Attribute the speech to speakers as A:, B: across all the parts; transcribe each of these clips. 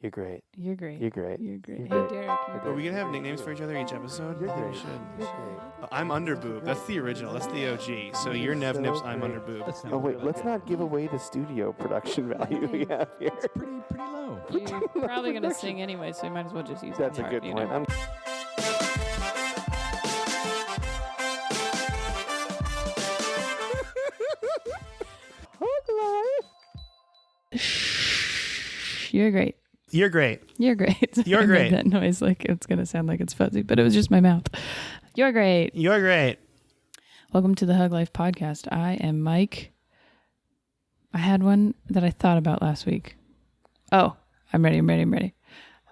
A: You're great.
B: You're great.
A: You're great.
B: You're great.
A: You're
B: Hey,
A: great.
B: Derek.
C: Are we gonna have nicknames for each other each episode?
A: You're
C: I think
A: great.
C: we should.
A: You're great.
C: I'm Underboob. That's the original. That's the OG. So you're Nev Nips. I'm Underboob.
A: Oh wait, let's not give away the studio production value we have here.
D: It's pretty low.
B: You're probably going to sing anyway, so you might as well just use
A: That's
B: that
A: a
B: part,
A: good
B: you
A: point.
B: know? You're great.
C: You're great.
B: You're great.
C: You're
B: I made
C: great.
B: that noise like it's going to sound like it's fuzzy, but it was just my mouth. You're great.
C: You're great.
B: Welcome to the Hug Life podcast. I am Mike. I had one that I thought about last week. Oh, I'm ready.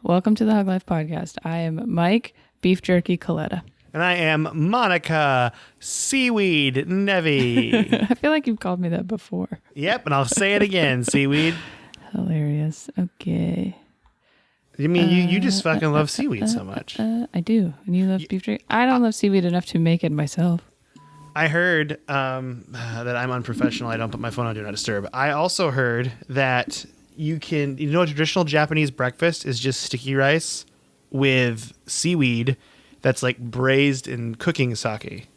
B: Welcome to the Hug Life podcast. I am Mike, Beef Jerky Coletta.
C: And I am Monica Seaweed Nevy.
B: I feel like you've called me that before.
C: Yep, and I'll say it again, Seaweed.
B: Hilarious. Okay.
C: You mean you just fucking love seaweed so much?
B: I do. And you love beef jerky? I don't love seaweed enough to make it myself.
C: I heard that I'm unprofessional. I don't put my phone on Do Not Disturb. I also heard that a traditional Japanese breakfast is just sticky rice with seaweed that's like braised in cooking sake.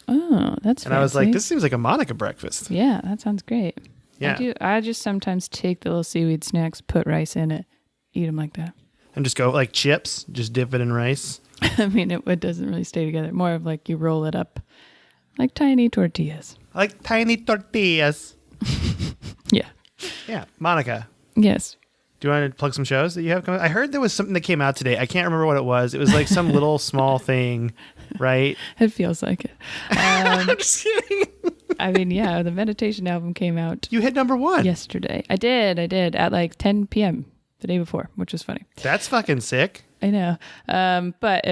B: Oh, that's
C: And I was like,
B: fancy.
C: this seems like a Monica breakfast.
B: Yeah, that sounds great.
C: Yeah.
B: I just sometimes take the little seaweed snacks, put rice in it, eat them like that.
C: And just go like chips, just dip it in rice.
B: I mean, it doesn't really stay together. More of like you roll it up like tiny tortillas.
C: Like tiny tortillas.
B: Yeah.
C: Yeah. Monica,
B: Yes.
C: do you want to plug some shows that you have coming? I heard there was something that came out today. I can't remember what it was. It was like some little small thing, right?
B: It feels like it.
C: I'm just kidding.
B: I mean, yeah, the meditation album came out
C: You hit number 1.
B: yesterday. I did at like 10 p.m. the day before, which was funny.
C: That's fucking sick.
B: I know. But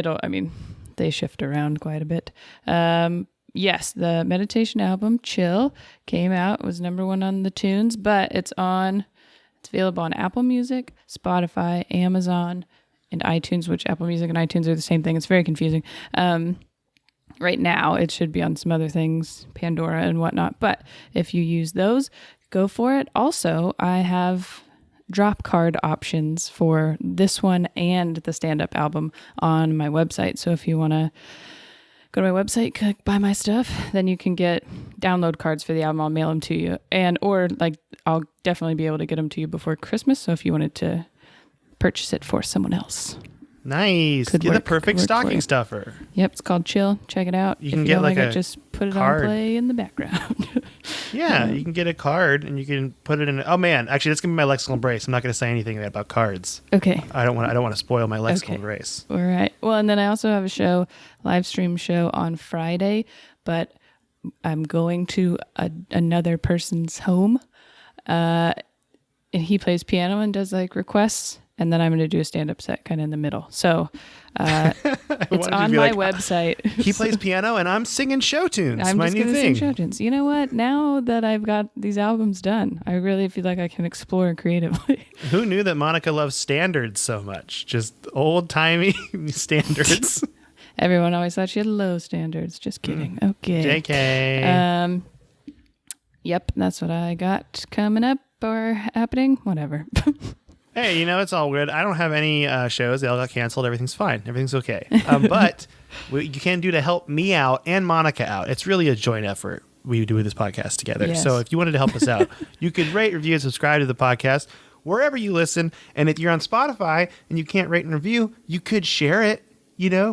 B: they shift around quite a bit. Yes, the meditation album, Chill, came out, was number 1 on the tunes, but it's available on Apple Music, Spotify, Amazon, and iTunes, which Apple Music and iTunes are the same thing. It's very confusing. Right now, it should be on some other things, Pandora and whatnot. But if you use those, go for it. Also, I have drop card options for this one and the stand-up album on my website. So if you want to go to my website, click buy my stuff, then you can get download cards for the album. I'll mail them to you. Or I'll definitely be able to get them to you before Christmas. So if you wanted to purchase it for someone else.
C: Nice.
B: Could
C: Get the
B: work.
C: perfect
B: Could work for
C: stocking
B: you.
C: stuffer.
B: Yep, it's called Chill. Check it out.
C: You can
B: if
C: get
B: don't
C: like
B: it,
C: a
B: just put it
C: card.
B: on play in the background.
C: Yeah, you can get a card and you can put it in. Oh man, actually, that's gonna be my Lexically Embrace. I'm not gonna say anything about cards.
B: Okay.
C: I don't want to spoil my Lexically
B: Okay.
C: Embrace.
B: All right. Well, and then I also have a live stream show on Friday, but I'm going to another person's home, and he plays piano and does like requests, and then I'm going to do a stand-up set kind of in the middle. So it's on my website.
C: He plays piano and I'm singing show tunes.
B: I'm
C: my
B: just
C: new
B: going to
C: thing.
B: sing show tunes. You know what? Now that I've got these albums done, I really feel like I can explore creatively.
C: Who knew that Monica loves standards so much? Just old-timey standards.
B: Everyone always thought she had low standards. Just kidding. Okay.
C: JK.
B: Yep, that's what I got coming up or happening. Whatever.
C: Hey, it's all good. I don't have any shows. They all got canceled. Everything's fine. Everything's okay. But what you can do to help me out and Monica out, it's really a joint effort we do with this podcast together.
B: Yes.
C: So if you wanted to help us out, you could rate, review, and subscribe to the podcast wherever you listen. And if you're on Spotify and you can't rate and review, you could share it,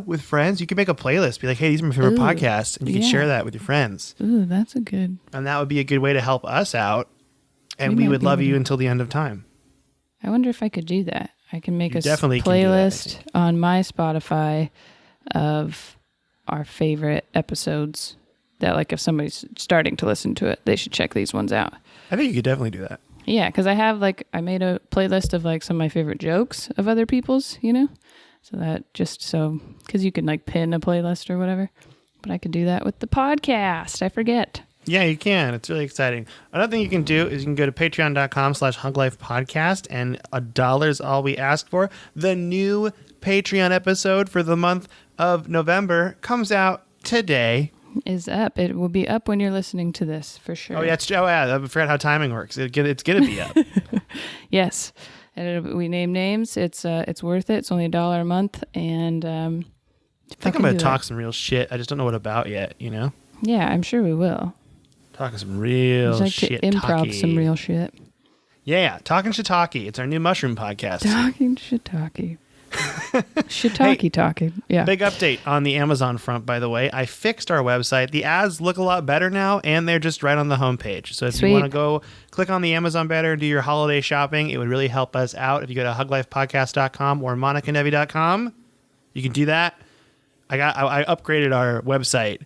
C: with friends. You could make a playlist. Be like, hey, these are my favorite podcasts. And you can share that with your friends.
B: Ooh, that's a good...
C: And that would be a good way to help us out. And
B: We
C: we
B: might
C: would
B: be
C: love
B: able
C: you
B: to-
C: until the end of time.
B: I wonder if I could do that. I can make
C: You
B: a
C: definitely can do that, I
B: playlist
C: think.
B: on my Spotify of our favorite episodes that, like, if somebody's starting to listen to it, they should check these ones out.
C: I think you could definitely do that.
B: Yeah, because I made a playlist of, like, some of my favorite jokes of other people's, So that because you can, like, pin a playlist or whatever. But I could do that with the podcast. I forget.
C: Yeah, you can. It's really exciting. Another thing you can do is you can go to patreon.com/huglifepodcast, and $1 is all we ask for. The new Patreon episode for the month of November comes out today.
B: Is up. It will be up when you're listening to this, for sure.
C: Oh, yeah. I forgot how timing works. It's going to be up.
B: Yes. And we name names. It's worth it. It's only $1 a month, and
C: I think I'm gonna talk some real shit. I just don't know what about yet.
B: Yeah, I'm sure we will.
C: Talking some real
B: I'd like
C: shit.
B: to improv some real shit.
C: Yeah, talking shiitake. It's our new mushroom podcast.
B: Talking shiitake. Shiitake talking. Yeah.
C: Big update on the Amazon front, by the way. I fixed our website. The ads look a lot better now, and they're just right on the homepage. So if you want to go click on the Amazon banner and do your holiday shopping, it would really help us out. If you go to huglifepodcast.com or monicanevi.com, you can do that. I upgraded our website,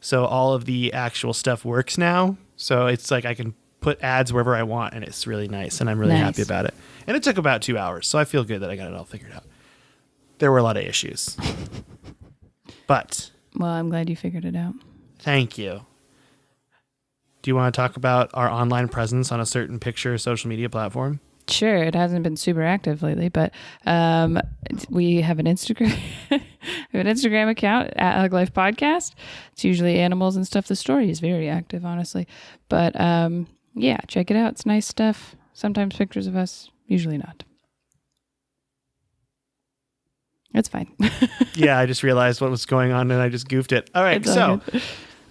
C: so all of the actual stuff works now. So it's like I can put ads wherever I want, and it's really nice, and I'm really happy about it. And it took about 2 hours, so I feel good that I got it all figured out. There were a lot of issues. But
B: well, I'm glad you figured it out.
C: Thank you. Do you want to talk about our online presence on a certain picture social media platform?
B: Sure. It hasn't been super active lately, but we have an Instagram. We have an Instagram account at Hug Life Podcast. It's usually animals and stuff. The story is very active, honestly. But yeah, check it out. It's nice stuff. Sometimes pictures of us, usually not. It's fine.
C: Yeah, I just realized what was going on and I just goofed it. All right, so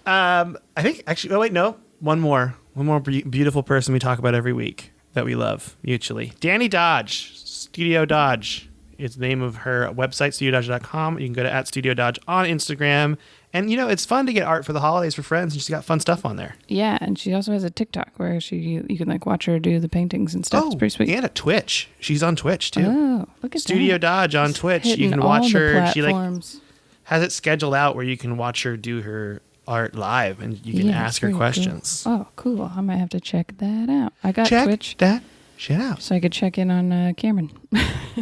C: I think actually, oh wait, no, one more beautiful person we talk about every week that we love mutually. Danny Dodge, Studio Dodge is the name of her website, studiododge.com. You can go to @StudioDodge on Instagram. And, it's fun to get art for the holidays for friends, and she's got fun stuff on there. Yeah,
B: and she also has a TikTok where you can watch her do the paintings and stuff. It's pretty sweet.
C: And a Twitch. She's on Twitch, too.
B: Oh, look at
C: Studio
B: that.
C: Dodge on
B: She's
C: Twitch. You can watch her. She has it scheduled out where you can watch her do her art live, and you can ask her questions.
B: Cool. Oh, cool. I might have to check that out. I got Twitch.
C: Check that shit out.
B: So I could check in on Cameron.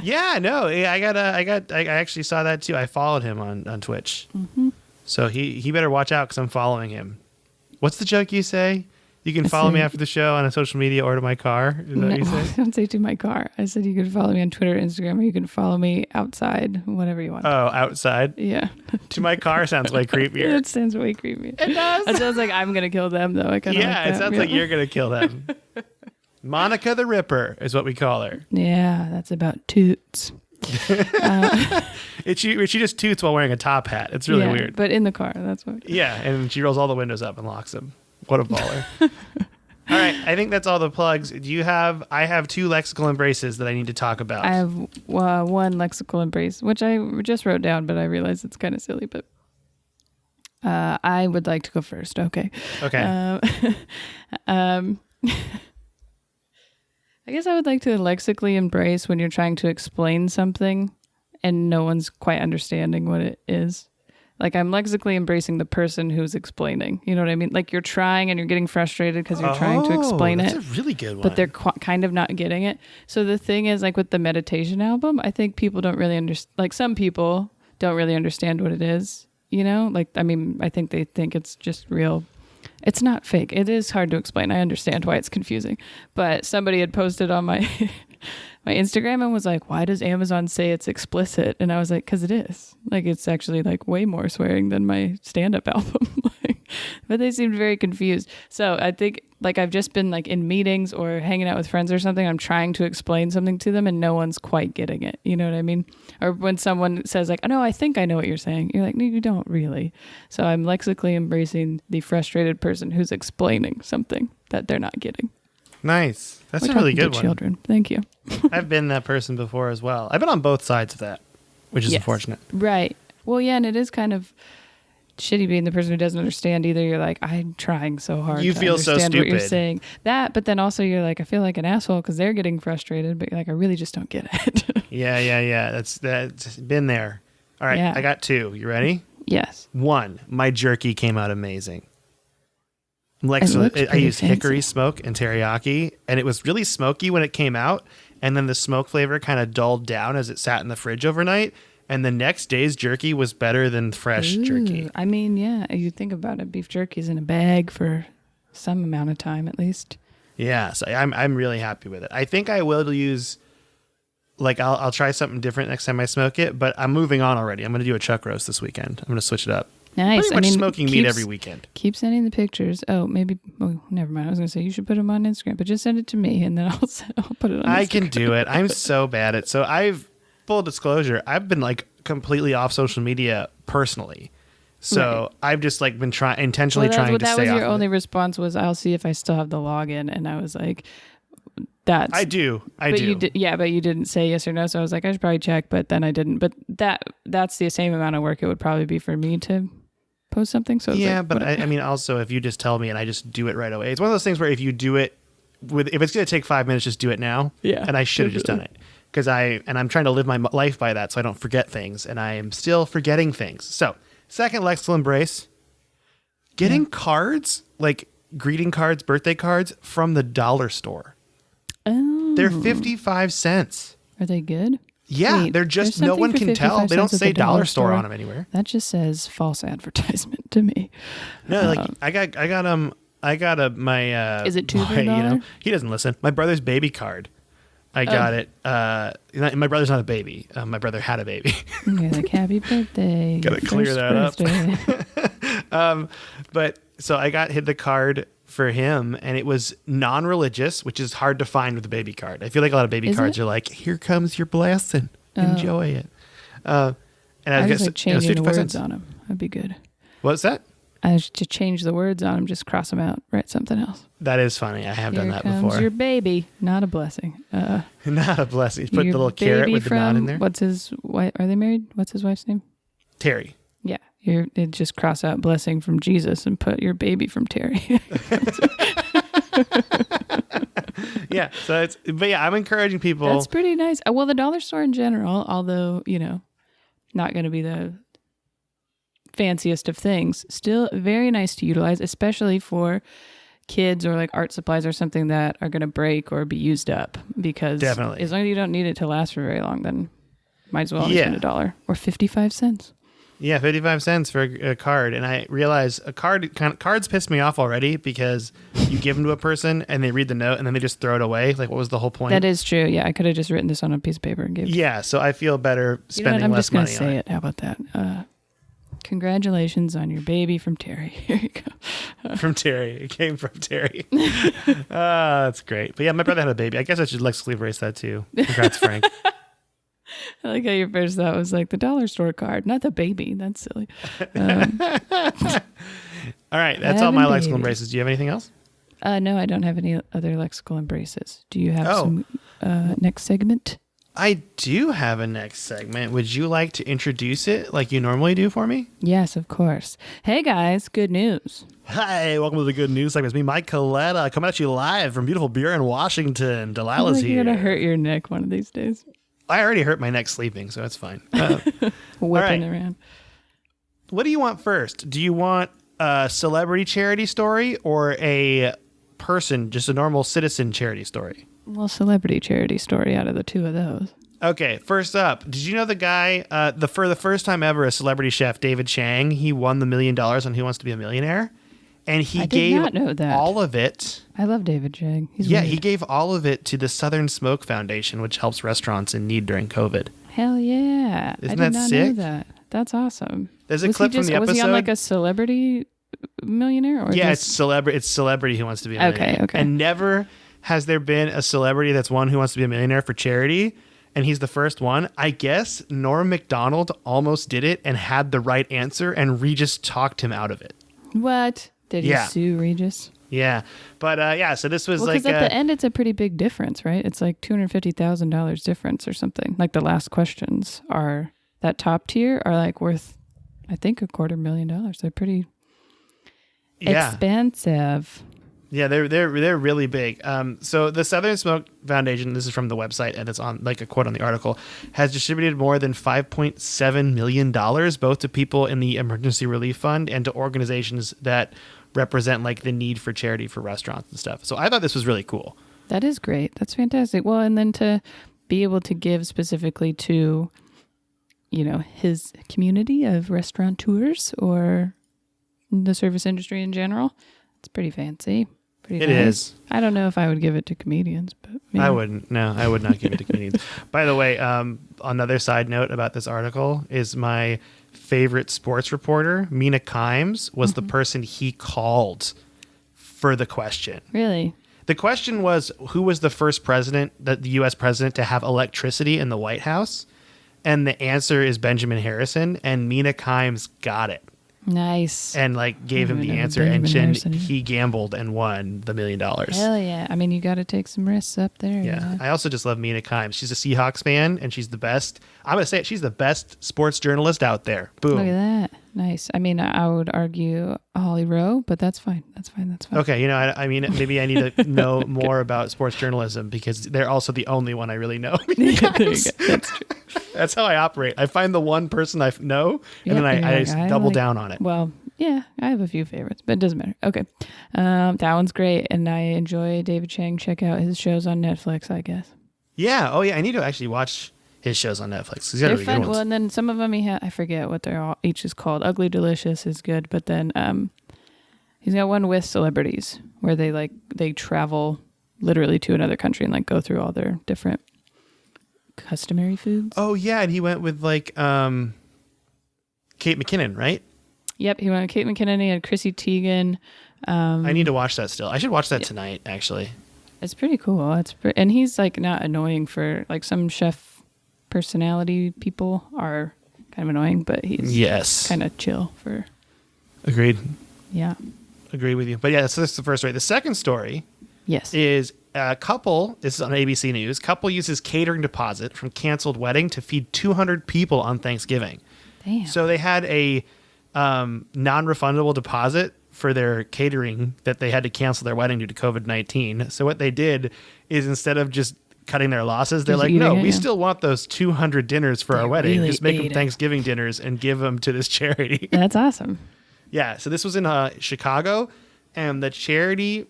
C: Yeah, no, I actually saw that, too. I followed him on Twitch. Mm-hmm. So he better watch out because I'm following him. What's the joke you say? You can follow me after the show on a social media or to my car? Is that what you say?
B: Don't say to my car. I said you can follow me on Twitter, Instagram, or you can follow me outside, whatever you want.
C: Oh, outside?
B: Yeah.
C: To my car sounds way creepier.
B: It sounds way creepier.
C: It does.
B: It sounds like I'm going to kill them, though. I kind of
C: it sounds like you're going to kill them. Monica the Ripper is what we call her.
B: Yeah, that's about toots.
C: She just toots while wearing a top hat. It's really weird.
B: But in the car, that's what.
C: Yeah, and she rolls all the windows up and locks them. What a baller. All right, I think that's all the plugs. I have 2 lexical embraces that I need to talk about.
B: I have one lexical embrace, which I just wrote down, but I realize it's kind of silly, but I would like to go first. Okay. I guess I would like to lexically embrace when you're trying to explain something and no one's quite understanding what it is. Like I'm lexically embracing the person who's explaining. You know what I mean? Like you're trying and you're getting frustrated because you're trying to explain it.
C: That's a really good one.
B: But they're kind of not getting it. So the thing is, like with the meditation album, I think people don't really understand. Like some people don't really understand what it is. Like I think they think it's just real. It's not fake. It is hard to explain. I understand why it's confusing. But somebody had posted on my my Instagram and was like, why does Amazon say it's explicit? And I was like, because it is. Like, it's actually like way more swearing than my stand-up album. But they seemed very confused. So I think like I've just been like in meetings or hanging out with friends or something. I'm trying to explain something to them and no one's quite getting it. You know what I mean? Or when someone says like, oh, no, I think I know what you're saying. You're like, no, you don't really. So I'm lexically embracing the frustrated person who's explaining something that they're not getting.
C: Nice. That's a really good one.
B: Children. Thank you.
C: I've been that person before as well. I've been on both sides of that, which is unfortunate.
B: Right. Well, yeah, and it is kind of shitty being the person who doesn't understand either. You're like, I'm trying so hard to understand what you're saying. But then also you're like, I feel like an asshole because they're getting frustrated, but you're like, I really just don't get it.
C: Yeah. That's been there. All right, I got 2. You ready?
B: Yes.
C: 1, my jerky came out amazing. I used hickory smoke and teriyaki, and it was really smoky when it came out, and then the smoke flavor kind of dulled down as it sat in the fridge overnight, and the next day's jerky was better than fresh jerky.
B: I mean, yeah, you think about it, beef jerky's in a bag for some amount of time at least.
C: Yeah, so I'm really happy with it. I think I will use, like, I'll try something different next time I smoke it, but I'm moving on already. I'm going to do a chuck roast this weekend. I'm going to switch it up.
B: Nice.
C: pretty much smoking meat every weekend.
B: Keep sending the pictures. Oh, maybe. Oh, never mind. I was going to say you should put them on Instagram, but just send it to me and then I'll put it on Instagram.
C: I can do it. I'm so bad at. So full disclosure, I've been like completely off social media personally. So I've just like been intentionally trying to stay off. That was your only
B: response was I'll see if I still have the login, and I was like, "That's."
C: I do.
B: But you didn't say yes or no, so I was like, I should probably check, but then I didn't. But that's the same amount of work it would probably be for me to post something. So
C: yeah,
B: like,
C: but I mean, also if you just tell me and I just do it right away, it's one of those things where if you do it if it's going to take 5 minutes, just do it now.
B: Yeah,
C: and I should have just done it because I'm trying to live my life by that, so I don't forget things, and I am still forgetting things. So second, Lexically Embrace. Getting cards, like greeting cards, birthday cards from the dollar store.
B: Oh.
C: They're 55 cents.
B: Are they good?
C: Yeah,
B: Wait,
C: those just, no one can tell. They don't say dollar store on them anywhere.
B: That just says false advertisement to me.
C: No, like I got my
B: is it $2 for $1?
C: He doesn't listen. My brother's baby card. I got it. My brother's not a baby. My brother had a baby.
B: You're like, happy birthday.
C: Gotta clear that up. But so I hit the card for him, and it was non-religious, which is hard to find with a baby card. I feel like a lot of baby cards are like, here comes your blessing. Enjoy it. And
B: I was like changing the words on them. That'd be good.
C: What's that?
B: I should change the words on them, just cross them out, write something else.
C: That is funny. I have done that before.
B: Here comes your baby, not a blessing.
C: Not a blessing. Put the little carrot with the knot in there.
B: What's his wife? Are they married? What's his wife's name?
C: Terry.
B: Yeah, it just cross out blessing from Jesus and put your baby from Terry.
C: Yeah. But I'm encouraging people.
B: That's pretty nice. Well, the dollar store in general, although not going to be the fanciest of things, still very nice to utilize, especially for kids or like art supplies or something that are going to break or be used up, because
C: definitely,
B: as long as you don't need it to last for very long, then might as well only spend $1 or 55 cents.
C: Yeah, 55 cents for a card. And I realize cards piss me off already, because you give them to a person and they read the note and then they just throw it away. Like, what was the whole point?
B: That is true. Yeah, I could have just written this on a piece of paper and gave it.
C: Yeah, so I feel better spending less money on it. I'm just
B: going to say it. How about that? Congratulations on your baby from Terry. Here you go.
C: From Terry. It came from Terry. That's great. But yeah, my brother had a baby. I guess I should Lexically Embrace that too. Congrats, Frank.
B: I like how your first thought was like the dollar store card, not the baby. That's silly.
C: All right. That's all my Lexical Embraces. Do you have anything else?
B: No, I don't have any other Lexical Embraces. Do you have some next segment?
C: I do have a next segment. Would you like to introduce it like you normally do for me?
B: Yes, of course. Hey, guys. Good news.
C: Hi. Welcome to the Good News segment. It's me, Mike Coletta, coming at you live from beautiful Buren, Washington. Delilah's here.
B: You're going to hurt your neck one of these days.
C: I already hurt my neck sleeping, so that's fine.
B: Whipping around.
C: What do you want first? Do you want a celebrity charity story or a person, just a normal citizen charity story?
B: Well, celebrity charity story out of the two of those.
C: Okay, first up, did you know the guy, for the first time ever, a celebrity chef, David Chang, he won the $1 million on Who Wants to Be a Millionaire? And he gave all of it.
B: I love David Chang.
C: He gave all of it to the Southern Smoke Foundation, which helps restaurants in need during COVID.
B: Hell yeah.
C: Isn't that sick?
B: Know that. That's awesome.
C: There's a clip from the episode.
B: Was he on like a celebrity millionaire? Or
C: it's celebrity Who Wants to Be a Millionaire.
B: Okay.
C: And never has there been a celebrity that's won Who Wants to Be a Millionaire for charity, and he's the first one. I guess Norm Macdonald almost did it and had the right answer, and Regis talked him out of it.
B: What? Did he sue Regis?
C: Yeah. But so this was
B: because at the end it's a pretty big difference, right? It's like $250,000 difference or something. Like the last questions are that top tier are like worth, I think, $250,000. They're pretty expensive.
C: Yeah, they're really big. So the Southern Smoke Foundation, this is from the website, and it's on like a quote on the article, has distributed more than $5.7 million, both to people in the Emergency Relief Fund and to organizations that represent like the need for charity for restaurants and stuff. So I thought this was really cool.
B: That is great. That's fantastic. Well, and then to be able to give specifically to, his community of restaurateurs or the service industry in general, it's pretty fancy. It is. I don't know if I would give it to comedians, but maybe.
C: I wouldn't. No, I would not give it to comedians. By the way, another side note about this article is my favorite sports reporter, Mina Kimes, was the person he called for the question.
B: Really?
C: The question was, who was the first president, the U.S. president, to have electricity in the White House? And the answer is Benjamin Harrison, and Mina Kimes got it.
B: Nice.
C: And like gave him the answer, and he gambled and won the $1 million.
B: Hell yeah. I mean, you got to take some risks up there.
C: Yeah.
B: You know?
C: I also just love Mina Kimes. She's a Seahawks fan, and she's the best. I'm going to say it. She's the best sports journalist out there. Boom.
B: Look at that. Nice. I mean, I would argue Holly Rowe, but that's fine. That's fine.
C: Okay. You know, I mean, maybe I need to know more about sports journalism because they're also the only one I really know.
B: There you go. That's true.
C: That's how I operate. I find the one person I know, and then I just double down on it.
B: Well, yeah, I have a few favorites, but it doesn't matter. Okay. That one's great, and I enjoy David Chang. Check out his shows on Netflix, I guess.
C: Yeah. Oh, yeah. I need to actually watch his shows on Netflix. He's got
B: They're
C: really
B: fun.
C: good ones.
B: Well, and then some of them I forget what they're all each is called. Ugly Delicious is good, but then he's got one with celebrities where they travel literally to another country and like go through all their different customary foods.
C: Oh, yeah. And he went with like Kate McKinnon, right?
B: Yep, he went with Kate McKinnon. He had Chrissy Teigen.
C: I need to watch that still. I should watch that tonight, actually.
B: It's pretty cool. And he's like not annoying for like some chef personality people are kind of annoying, but he's kind of chill for.
C: Agreed.
B: Yeah.
C: Agree with you. But yeah, so this is the first story. The second story is a couple, this is on ABC News, couple uses catering deposit from canceled wedding to feed 200 people on Thanksgiving.
B: Damn.
C: So they had a non-refundable deposit for their catering that they had to cancel their wedding due to COVID-19. So what they did is instead of just cutting their losses, they're like, no, we still want those 200 dinners for our wedding.
B: Really
C: just make them Thanksgiving dinners and give them to this charity.
B: That's awesome.
C: Yeah. So this was in Chicago, and the charity.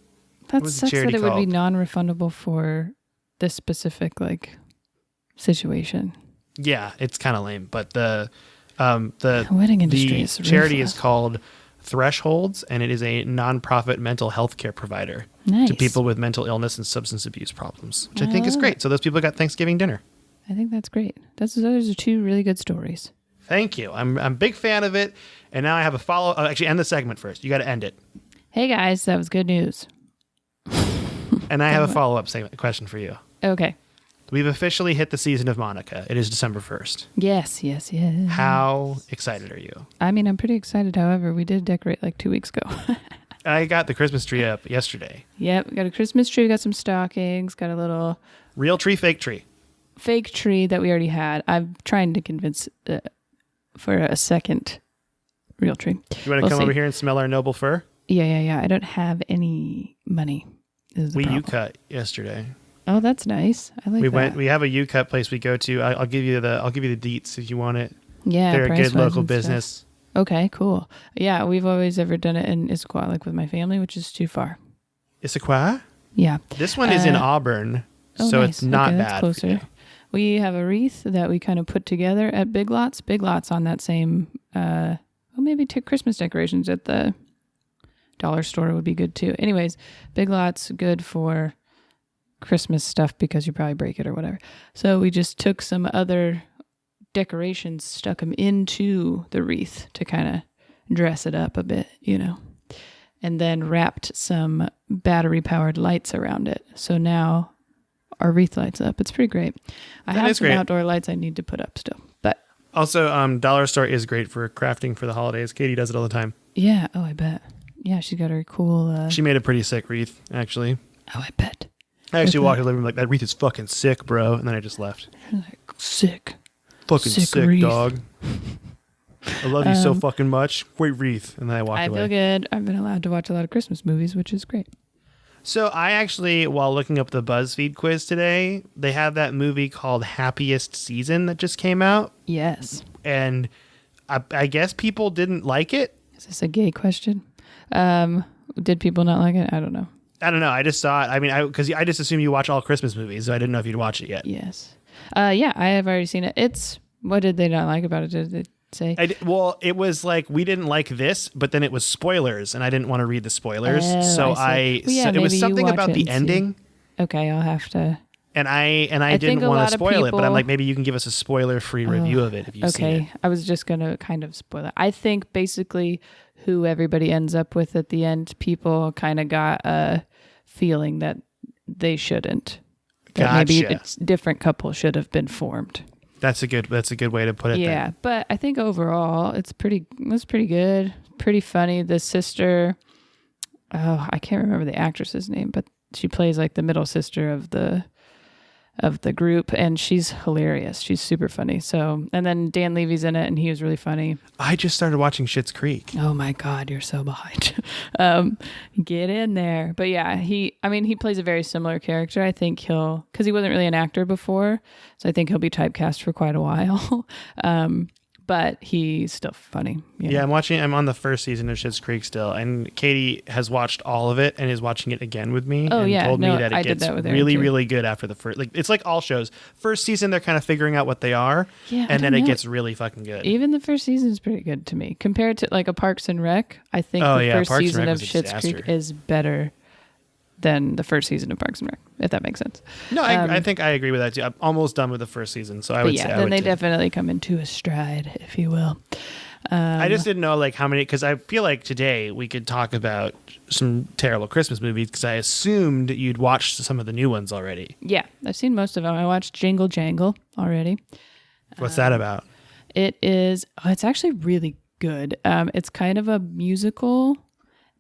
B: That sucks that it would be non-refundable for this specific like situation.
C: Yeah, it's kind of lame, but the
B: wedding industry is
C: charity
B: ruthless.
C: is called Thresholds, and it is a nonprofit mental health care provider
B: Nice.
C: to people with mental illness and substance abuse problems, which I think is great. So those people got Thanksgiving dinner.
B: I think that's great. Those are two really good stories.
C: Thank you. I'm a big fan of it, and now I have a follow. Actually, end the segment first. You got to end it.
B: Hey guys, that was good news.
C: And I have a follow-up question for you.
B: Okay.
C: We've officially hit the season of Monica. It is December 1st.
B: Yes.
C: How excited are you?
B: I mean, I'm pretty excited. However, we did decorate like 2 weeks ago.
C: I got the Christmas tree up yesterday.
B: Yep. Got a Christmas tree. Got some stockings. Got a little
C: Real tree, fake tree?
B: fake tree that we already had. I'm trying to convince for a second real tree.
C: You want to come over here and smell our noble fur?
B: Yeah. I don't have any money.
C: We Ucut yesterday.
B: Oh, that's nice. I like that.
C: We have a Ucut place we go to. I'll give you the deets if you want it.
B: Yeah,
C: they're a good local business.
B: Stuff. Okay, cool. Yeah, we've always ever done it in Issaquah, like with my family, which is too far.
C: Issaquah?
B: Yeah.
C: This one is in Auburn, so
B: nice.
C: it's not
B: okay,
C: bad.
B: That's closer. We have a wreath that we kind of put together at Big Lots. Big Lots on that same, maybe Christmas decorations at the dollar store would be good too. Anyways, Big Lots good for Christmas stuff because you probably break it or whatever. So we just took some other decorations, stuck them into the wreath to kind of dress it up a bit, and then wrapped some battery powered lights around it. So now our wreath lights up. It's pretty great. I have some outdoor lights I need to put up still, but
C: also dollar store is great for crafting for the holidays. Katie does it all the time.
B: Yeah. Oh, I bet. Yeah, she got her cool.
C: She made a pretty sick wreath, actually.
B: Oh, I bet.
C: I actually walked in the living room like, that wreath is fucking sick, bro. And then I just left.
B: Like, sick.
C: Fucking sick
B: wreath.
C: Dog. I love you so fucking much. Great wreath. And then I walked away.
B: I feel good. I've been allowed to watch a lot of Christmas movies, which is great.
C: So I actually, while looking up the BuzzFeed quiz today, they have that movie called Happiest Season that just came out.
B: Yes.
C: And I guess people didn't like it.
B: Is this a gay question? Did people not like it? I don't know.
C: I just saw it. I mean, because I just assume you watch all Christmas movies, so I didn't know if you'd watch it yet.
B: Yes. Yeah, I have already seen it. What did they not like about it? Did they say?
C: Well, it was like, we didn't like this, but then it was spoilers, and I didn't want to read the spoilers.
B: Oh,
C: so
B: it was something
C: about the ending.
B: Okay, I'll have to.
C: And I
B: think
C: didn't
B: a
C: want
B: lot
C: to
B: of
C: spoil it, but I'm
B: people-
C: like, maybe you can give us a spoiler-free review of it if you've seen it.
B: Okay, I was just gonna kind of spoil it. I think basically who everybody ends up with at the end, people kind of got a feeling that they shouldn't. That maybe
C: Gotcha.
B: it's different couples should have been formed.
C: That's a good way to put it.
B: Yeah,
C: then.
B: but I think overall it was pretty good, pretty funny. The sister, I can't remember the actress's name, but she plays like the middle sister of the group, and she's hilarious. She's super funny. So, and then Dan Levy's in it, and he was really funny.
C: I just started watching Schitt's Creek.
B: Oh my God, you're so behind. Get in there. But yeah, he plays a very similar character. I think because he wasn't really an actor before, so I think he'll be typecast for quite a while. But he's still funny.
C: Yeah, I'm on the first season of Schitt's Creek still, and Katie has watched all of it and is watching it again with me.
B: Oh,
C: and
B: yeah.
C: told me
B: No,
C: that
B: I
C: it
B: did
C: gets
B: that with Erin,
C: really,
B: too.
C: really good after the first. Like it's like all shows. First season, they're kind of figuring out what they are,
B: Yeah,
C: and then it gets really fucking good.
B: Even the first season is pretty good to me. Compared to like a Parks and Rec, I think
C: Oh,
B: the
C: yeah,
B: first
C: Parks and
B: season
C: Rec
B: of
C: was a
B: Schitt's Creek
C: disaster.
B: is better than the first season of Parks and Rec, if that makes sense.
C: No, I think I agree with that too. I'm almost done with the first season, so I
B: But
C: would
B: yeah,
C: say I
B: then
C: would
B: they
C: too.
B: definitely come into a stride, if you will.
C: I just didn't know like how many, because I feel like today we could talk about some terrible Christmas movies because I assumed you'd watched some of the new ones already.
B: Yeah, I've seen most of them. I watched Jingle Jangle already.
C: What's that about?
B: It's actually really good. It's kind of a musical,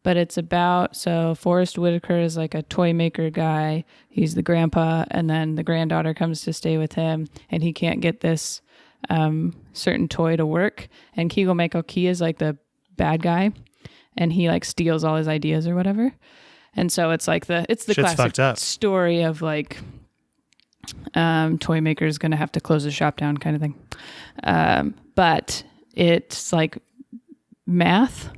B: but it's about, so Forrest Whitaker is like a toy maker guy. He's the grandpa, and then the granddaughter comes to stay with him, and he can't get this certain toy to work. And Keegan-Michael Key is like the bad guy, and he like steals all his ideas or whatever. And so it's like it's the
C: Shit's fucked up.
B: classic story of like toy maker's gonna have to close the shop down kind of thing. But it's like math.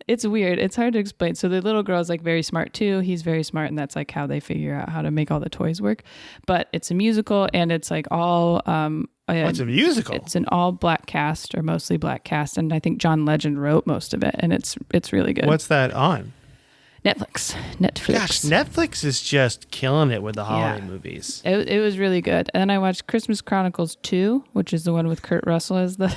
B: It's weird. It's hard to explain. So the little girl is like very smart too. He's very smart, and that's like how they figure out how to make all the toys work. But it's a musical, and it's like all
C: It's a musical.
B: it's an all black cast, or mostly black cast, and I think John Legend wrote most of it, and it's really good.
C: What's that on?
B: Netflix?
C: Gosh, Netflix is just killing it with the holiday movies.
B: It was really good. And then I watched Christmas Chronicles 2, which is the one with Kurt Russell as the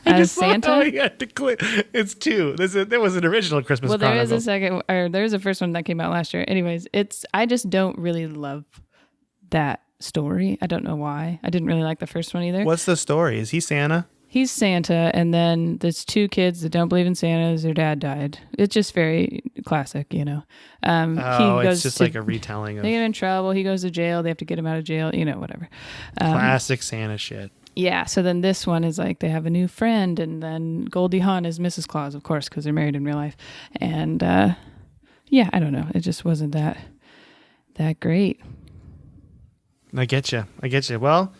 B: as Santa.
C: Oh, yeah, it's two. There was an original Christmas
B: Well, there
C: Chronicles.
B: is a second, or there's a first one that came out last year. Anyways, I just don't really love that story. I don't know why. I didn't really like the first one either.
C: What's the story? Is he Santa?
B: He's Santa, and then there's two kids that don't believe in Santa. Their dad died. It's just very classic, you know.
C: It's just like a retelling of
B: They get in trouble. He goes to jail. They have to get him out of jail. You know, whatever.
C: classic Santa shit.
B: Yeah. So then this one is like they have a new friend, and then Goldie Hawn is Mrs. Claus, of course, because they're married in real life. And yeah, I don't know. It just wasn't that great.
C: I get you. Well,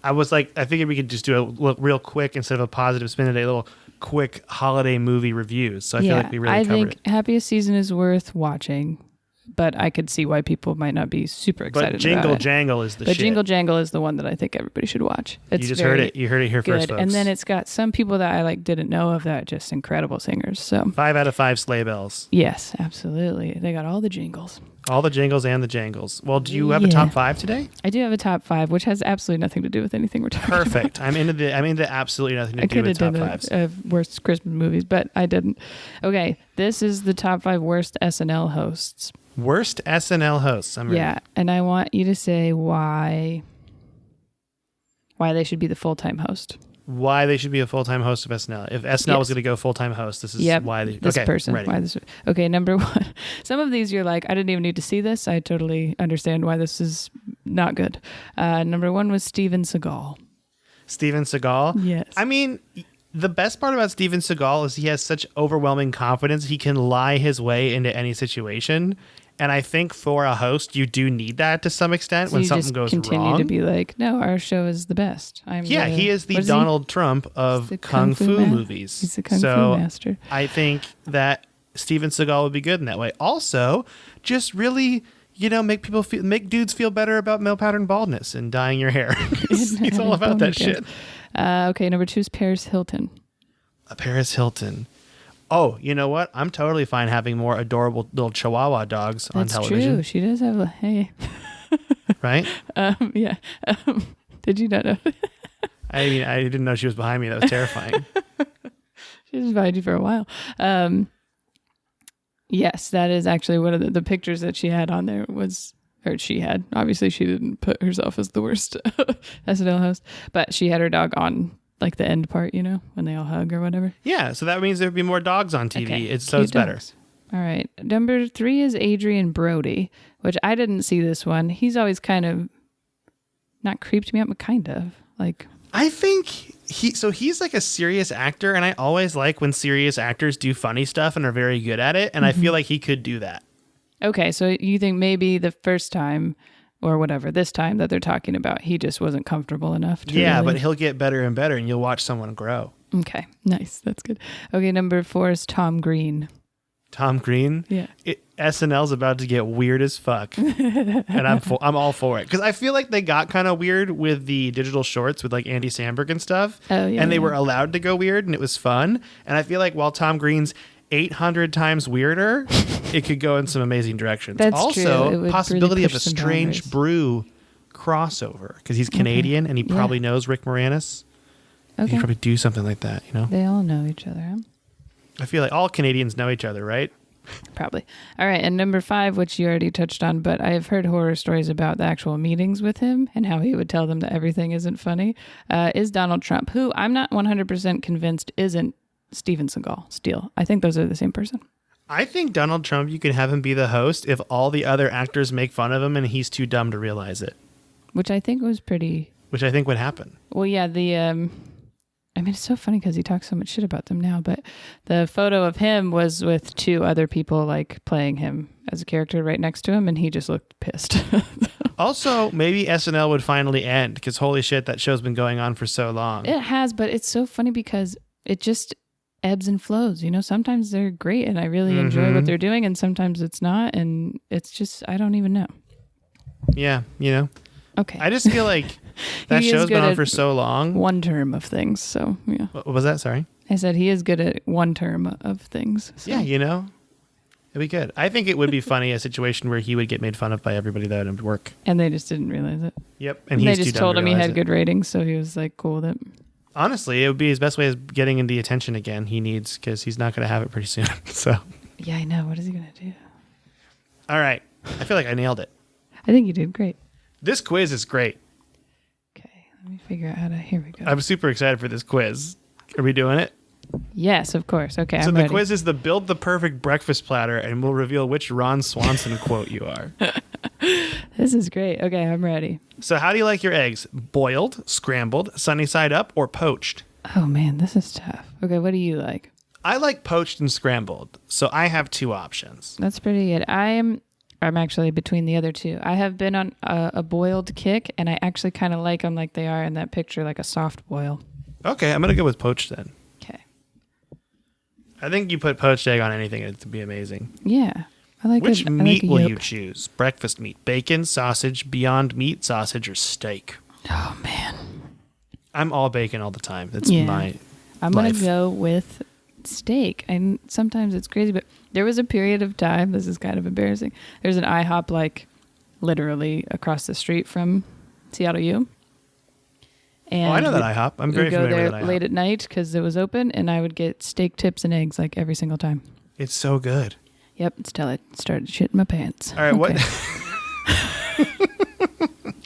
C: I was like, I figured we could just do a real quick, instead of a positive spin today, a little quick holiday movie reviews. So I feel like we really covered
B: think
C: it.
B: Happiest Season is worth watching, but I could see why people might not be super excited
C: But Jingle
B: about it.
C: Jangle is the
B: But
C: shit.
B: Jingle Jangle is the one that I think everybody should watch. It's
C: You just
B: very
C: heard it. You heard it here
B: good.
C: first, folks.
B: And then it's got some people that I like didn't know of that are just incredible singers. So
C: 5 out of 5 sleigh bells.
B: yes, absolutely. They got all the jingles.
C: All the jingles and the jangles. Well, do you have a
B: Yeah.
C: top 5 today?
B: I do have a top 5, which has absolutely nothing to do with anything we're talking about.
C: Perfect. I'm into absolutely nothing to
B: I
C: do
B: could
C: with
B: have
C: top
B: done
C: fives.
B: worst Christmas movies, but I didn't. Okay, this is the top 5 worst SNL hosts.
C: Worst SNL hosts. I'm ready.
B: Yeah, and I want you to say why they should be the full-time host.
C: Why they should be a full-time host of SNL. If SNL was
B: Yes.
C: going to go full-time host, this is
B: Yep,
C: why they...
B: this
C: okay,
B: person.
C: ready.
B: Why this? Okay, number 1. Some of these you're like, I didn't even need to see this. I totally understand why this is not good. Number 1 was Steven Seagal.
C: Steven Seagal?
B: Yes.
C: I mean, the best part about Steven Seagal is he has such overwhelming confidence. He can lie his way into any situation. And I think for a host, you do need that to some extent
B: So
C: when
B: you
C: something
B: just
C: goes
B: continue
C: wrong.
B: to be like, no, our show is the best.
C: He is the
B: what
C: Donald Trump of
B: the
C: Kung Fu
B: man.
C: movies.
B: He's the Kung
C: so
B: Fu master.
C: I think that Steven Seagal would be good in that way. Also, just really, make dudes feel better about male pattern baldness and dyeing your hair. He's all about that shit.
B: Okay, number 2 is Paris Hilton.
C: Paris Hilton. Oh, you know what? I'm totally fine having more adorable little Chihuahua dogs on
B: That's
C: television.
B: true. She does have a hey.
C: right?
B: Yeah. Did you not know?
C: I mean, I didn't know she was behind me. That was terrifying.
B: She was behind you for a while. Yes, that is actually one of the pictures that she had on there was, or she had. Obviously, she didn't put herself as the worst SNL host, but she had her dog on like the end part, you know, when they all hug or whatever.
C: Yeah, so that means there'd be more dogs on TV.
B: Okay,
C: It's
B: cute
C: better.
B: dogs. All right. Number 3 is Adrian Brody, which I didn't see this one. He's always kind of not creeped me out, but kind of like.
C: I think he's like a serious actor, and I always like when serious actors do funny stuff and are very good at it, and I feel like he could do that.
B: Okay, so you think maybe the first time or whatever, this time that they're talking about, he just wasn't comfortable enough to
C: Yeah,
B: really...
C: but he'll get better and better, and you'll watch someone grow.
B: Okay, nice. That's good. Okay, number 4 is Tom Green.
C: Tom Green?
B: Yeah.
C: SNL's about to get weird as fuck, and I'm all for it. Because I feel like they got kind of weird with the digital shorts with like Andy Samberg and stuff, and they were allowed to go weird, and it was fun. And I feel like while Tom Green's 800 times weirder, it could go in some amazing directions.
B: That's
C: also,
B: true.
C: possibility
B: really
C: of a strange brew crossover because he's Canadian and he probably knows Rick Moranis.
B: Okay.
C: He could probably do something like that, you know?
B: They all know each other, huh?
C: I feel like all Canadians know each other, right?
B: Probably. All right, and number 5, which you already touched on, but I have heard horror stories about the actual meetings with him and how he would tell them that everything isn't funny, is Donald Trump, who I'm not 100% convinced isn't Steven Seagal still. I think those are the same person.
C: I think Donald Trump, you can have him be the host if all the other actors make fun of him and he's too dumb to realize it.
B: Which I think was pretty...
C: Which I think would happen.
B: Well, yeah, I mean, it's so funny because he talks so much shit about them now, but the photo of him was with 2 other people like playing him as a character right next to him, and he just looked pissed.
C: Also, maybe SNL would finally end because holy shit, that show's been going on for so long.
B: It has, but it's so funny because it just ebbs and flows. You know, sometimes they're great and I really enjoy what they're doing, and sometimes it's not, and it's just, I don't even know.
C: Yeah, you know?
B: Okay.
C: I just feel like that show's been on for so long.
B: One term of things, so yeah.
C: What was that? Sorry?
B: I said he is good at one term of things. So.
C: Yeah, you know? It'd be good. I think it would be funny, a situation where he would get made fun of by everybody that would work.
B: And they just didn't realize it.
C: Yep. And
B: they
C: he's
B: just
C: too dumb
B: told
C: to
B: him he had
C: realize it.
B: good ratings, so he was like cool with it.
C: Honestly, it would be his best way of getting in the attention again he needs because he's not going to have it pretty soon. So.
B: Yeah, I know. What is he going to do?
C: All right. I feel like I nailed it.
B: I think you did great.
C: This quiz is great.
B: Okay, let me figure out how to... Here we go.
C: I'm super excited for this quiz. Are we doing it?
B: Yes, of course. Okay,
C: So
B: I'm
C: the
B: ready.
C: quiz is the build the perfect breakfast platter, and we'll reveal which Ron Swanson quote you are.
B: This is great. Okay, I'm ready.
C: So how do you like your eggs? Boiled, scrambled, sunny side up, or poached?
B: Oh, man, this is tough. Okay, what do you like?
C: I like poached and scrambled, so I have 2 options.
B: That's pretty good. I'm actually between the other 2. I have been on a boiled kick, and I actually kind of like them like they are in that picture, like a soft boil.
C: Okay, I'm going to go with poached then.
B: Okay.
C: I think you put poached egg on anything, it'd be amazing.
B: Yeah. I like
C: Which
B: I
C: meat
B: like
C: will
B: yolk.
C: you choose? Breakfast meat, bacon, sausage, Beyond Meat sausage, or steak?
B: Oh, man.
C: I'm all bacon all the time. That's
B: Yeah.
C: my
B: I'm
C: life.
B: going to go with steak. And sometimes it's crazy, but there was a period of time, this is kind of embarrassing. There's an IHOP like literally across the street from Seattle U. And
C: I know that IHOP. I'm very
B: we'd go
C: familiar
B: there
C: with that IHOP.
B: late at night because it was open, and I would get steak tips and eggs like every single time.
C: It's so good.
B: Yep, until I started shitting my pants.
C: All right, what?
B: Okay.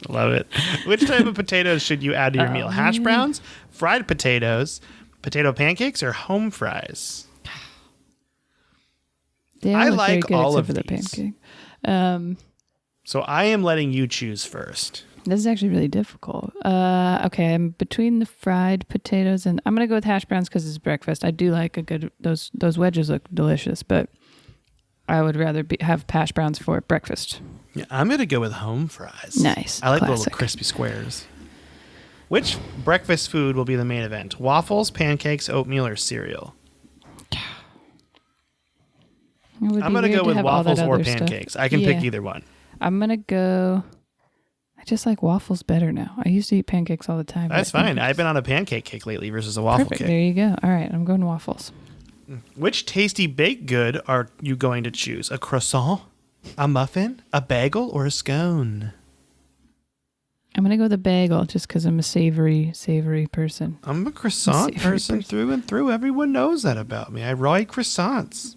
C: Love it. Which type of potatoes should you add to your meal? Hash browns, fried potatoes, potato pancakes, or home fries?
B: They all
C: I
B: look very
C: like
B: good
C: all
B: except
C: of
B: for the
C: these.
B: pancake.
C: So I am letting you choose first.
B: This is actually really difficult. Okay, I'm between the fried potatoes and I'm gonna go with hash browns because it's breakfast. I do like a good those wedges look delicious, but I would rather have hash browns for breakfast.
C: Yeah, I'm going to go with home fries.
B: Nice.
C: I like the
B: Classic.
C: little crispy squares. Which breakfast food will be the main event? Waffles, pancakes, oatmeal, or cereal? I'm going to go with waffles or pancakes. I can pick either one.
B: I'm going to go... I just like waffles better now. I used to eat pancakes all the time.
C: That's
B: but
C: fine. I've been on a pancake kick lately versus a waffle
B: Perfect.
C: kick.
B: There you go. All right, I'm going waffles.
C: Which tasty baked good are you going to choose? A croissant, a muffin, a bagel, or a scone?
B: I'm going to go with a bagel just because I'm a savory person.
C: I'm a croissant
B: Savory
C: person through and through. Everyone knows that about me. I ride croissants.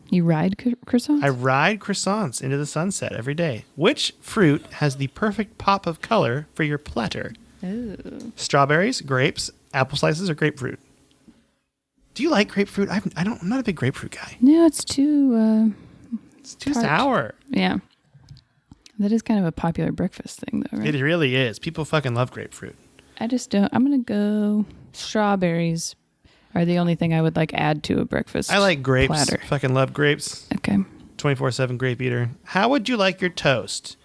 B: You ride croissants?
C: I ride croissants into the sunset every day. Which fruit has the perfect pop of color for your platter?
B: Ooh.
C: Strawberries, grapes, apple slices, or grapefruit? Do you like grapefruit? I'm not a big grapefruit guy.
B: No, it's too...
C: It's too
B: tart.
C: sour.
B: Yeah. That is kind of a popular breakfast thing, though, right?
C: It really is. People fucking love grapefruit.
B: I just don't... I'm going to go... Strawberries are the only thing I would like add to a breakfast
C: I like grapes.
B: platter.
C: Fucking love grapes.
B: Okay.
C: 24/7 grape eater. How would you like your toast?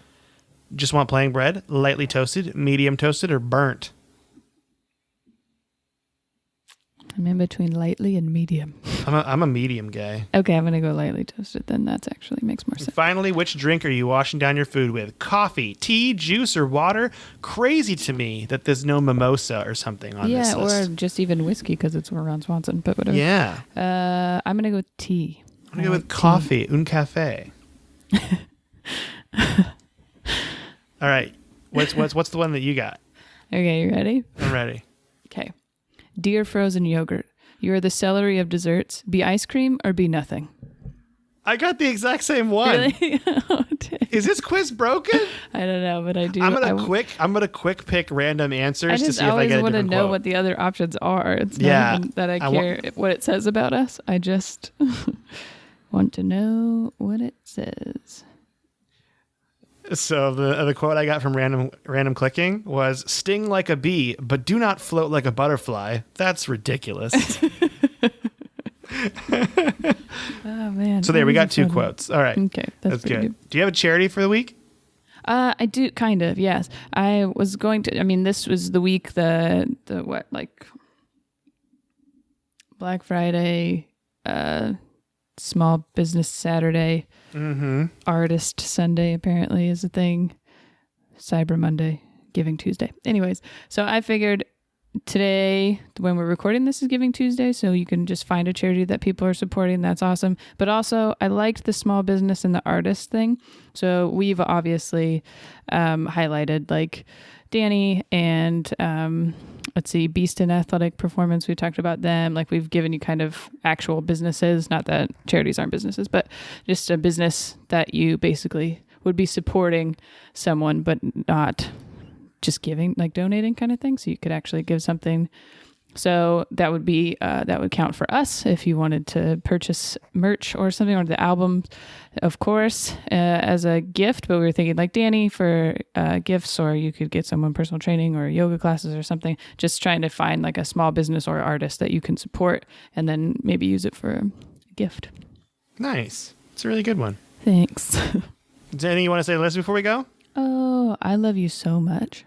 C: Just want plain bread? Lightly toasted? Medium toasted? Or burnt?
B: I'm in between lightly and medium.
C: I'm a medium guy.
B: Okay, I'm going to go lightly toasted then. That actually makes more
C: And
B: sense.
C: finally, which drink are you washing down your food with? Coffee, tea, juice, or water? Crazy to me that there's no mimosa or something on this
B: Yeah,
C: list.
B: or just even whiskey because it's Ron Swanson, but whatever.
C: Yeah.
B: I'm going to go with tea.
C: I'm going to go with coffee, un café. All right. What's the one that you got?
B: Okay, you ready?
C: I'm ready.
B: Okay. Dear frozen yogurt, you are the celery of desserts. Be ice cream or be nothing.
C: I got the exact same one.
B: Really? Oh, dang.
C: Is this quiz broken?
B: I don't know, but I do.
C: I'm gonna quick pick random answers
B: I
C: to
B: just
C: see if I
B: always
C: get a
B: want to
C: different
B: know
C: quote.
B: what the other options are. It's
C: Yeah.
B: not even that I
C: I
B: care what it says about us. I just want to know what it says.
C: So the quote I got from random clicking was "Sting like a bee, but do not float like a butterfly." That's ridiculous.
B: Oh man!
C: So there, we got two
B: funny.
C: quotes. All right,
B: Okay, that's pretty good.
C: Do you have a charity for the week?
B: I do kind of, yes. I was going to. I mean, this was the week the what, like Black Friday, Small Business Saturday, Artist Sunday apparently is a thing. Cyber Monday, Giving Tuesday. Anyways, so I figured today, when we're recording this, is Giving Tuesday, so you can just find a charity that people are supporting. That's awesome. But also, I liked the small business and the artist thing. So we've obviously highlighted like Danny and let's see, Beast in Athletic Performance. We talked about them. Like we've given you kind of actual businesses, not that charities aren't businesses, but just a business that you basically would be supporting someone, but not just giving, like donating kind of thing. So you could actually give something. So that would be, that would count for us if you wanted to purchase merch or something, or the album, of course, as a gift. But we were thinking like Danny for gifts, or you could get someone personal training or yoga classes or something, just trying to find like a small business or artist that you can support and then maybe use it for a gift.
C: Nice. It's a really good one.
B: Thanks.
C: Is there anything you want to say to the list before we go?
B: Oh, I love you so much.